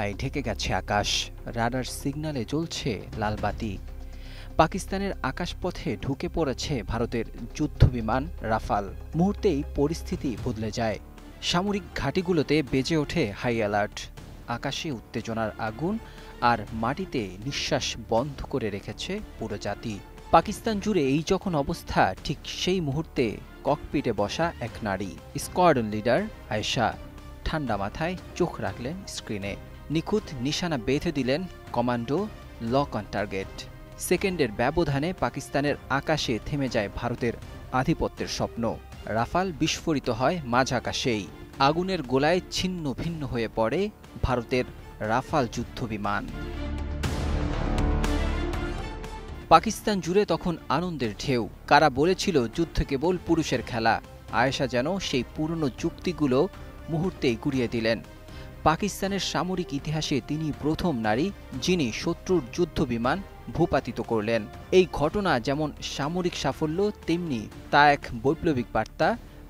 ধোঁয়ায় ঢেকে গেছে আকাশ, রাডার সিগন্যালে জ্বলছে লাল বাতি। পাকিস্তানের আকাশপথে ঢুকে পড়েছে ভারতের যুদ্ধবিমান রাফাল। মুহূর্তেই পরিস্থিতি বদলে যায়। সামরিক ঘাঁটিগুলোতে বেজে ওঠে হাই অ্যালার্ট। আকাশে উত্তেজনার আগুন, আর মাটিতে নিঃশ্বাস বন্ধ করে রেখেছে পুরো জাতি। পাকিস্তান জুড়ে এই যখন অবস্থা, ঠিক সেই মুহূর্তে ককপিটে বসা এক নারী, স্কোয়াড্রন লিডার আয়েশা, ঠান্ডা মাথায় চোখ রাখলেন স্ক্রিনে। নিখুঁত নিশানা বেঁধে দিলেন কমান্ডো, লক অন টার্গেট। সেকেন্ডের ব্যবধানে পাকিস্তানের আকাশে থেমে যায় ভারতের আধিপত্যের স্বপ্ন। রাফাল বিস্ফোরিত হয় মাঝ আকাশেই। আগুনের গোলায় ছিন্ন ভিন্ন হয়ে পড়ে ভারতের রাফাল যুদ্ধবিমান। পাকিস্তান জুড়ে তখন আনন্দের ঢেউ। কারা বলেছিল যুদ্ধ কেবল পুরুষের খেলা, আয়েশা যেন সেই পুরনো যুক্তিগুলো মুহূর্তেই গুড়িয়ে দিলেন। পাকিস্তানের সামরিক ইতিহাসে তিনি প্রথম নারী যিনি শত্রুর যুদ্ধবিমান ভূপাতিত করলেন। এই ঘটনা যেমন সামরিক সাফল্য, তেমনি তা এক বৈপ্লবিক বার্তা।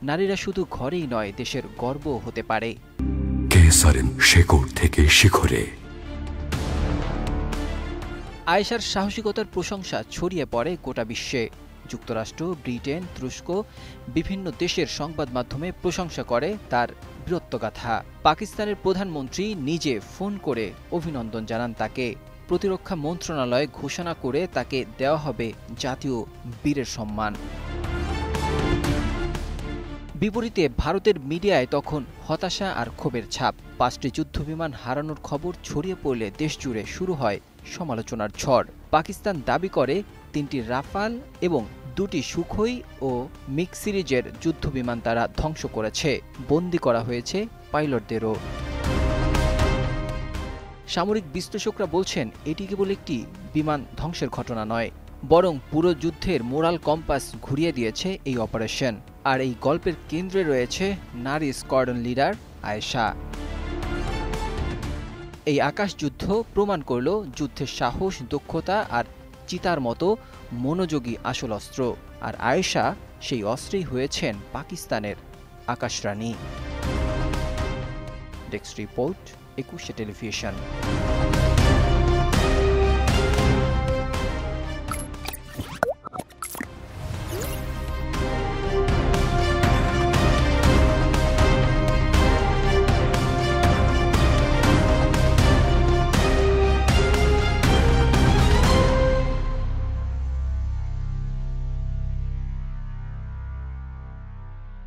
নারীরা শুধু ঘরেই নয়, দেশের গর্ব হতে পারে। থেকে শিখরে আয়েশার সাহসিকতার প্রশংসা ছড়িয়ে পড়ে গোটা বিশ্বে। যুক্তরাষ্ট্র, ব্রিটেন, তুরস্ক, বিভিন্ন দেশের সংবাদ মাধ্যমে প্রশংসা করে তার বীরত্বগাথা। পাকিস্তানের প্রধানমন্ত্রী নিজে ফোন করে অভিনন্দন জানান তাকে। প্রতিরক্ষা মন্ত্রণালয় ঘোষণা করে তাকে দেওয়া হবে জাতীয় বীরের সম্মান। বিপরীতে ভারতের মিডিয়ায় তখন হতাশা আর ক্ষোভের ছাপ। 5টি যুদ্ধবিমান হারানোর খবর ছড়িয়ে পড়লে দেশজুড়ে শুরু হয় সমালোচনার ঝড়। পাকিস্তান দাবি করে 3টি রাফাল এবং 2টি সুখোই ও মিগ সিরিজের যুদ্ধবিমান তারা ধ্বংস করেছে। বন্দী করা হয়েছে পাইলটদেরও। সামরিক বিশ্লেষকরা বলছেন এটি কেবল একটি বিমান ধ্বংসের ঘটনা নয়, বরং পুরো যুদ্ধের মোরাল কম্পাস ঘুরিয়ে দিয়েছে এই অপারেশন। আর এই গল্পের কেন্দ্রে রয়েছে নারী স্কোয়াড্রন লিডার আয়েশা। এই আকাশযুদ্ধ প্রমাণ করল যুদ্ধের সাহস, দক্ষতা আর চিতার মতো মনোযোগী আসল অস্ত্র। আর আয়েশা সেই অস্ত্রেই হয়েছেন পাকিস্তানের আকাশরানী। ডেস্ক রিপোর্ট, 21শে টেলিভিশন।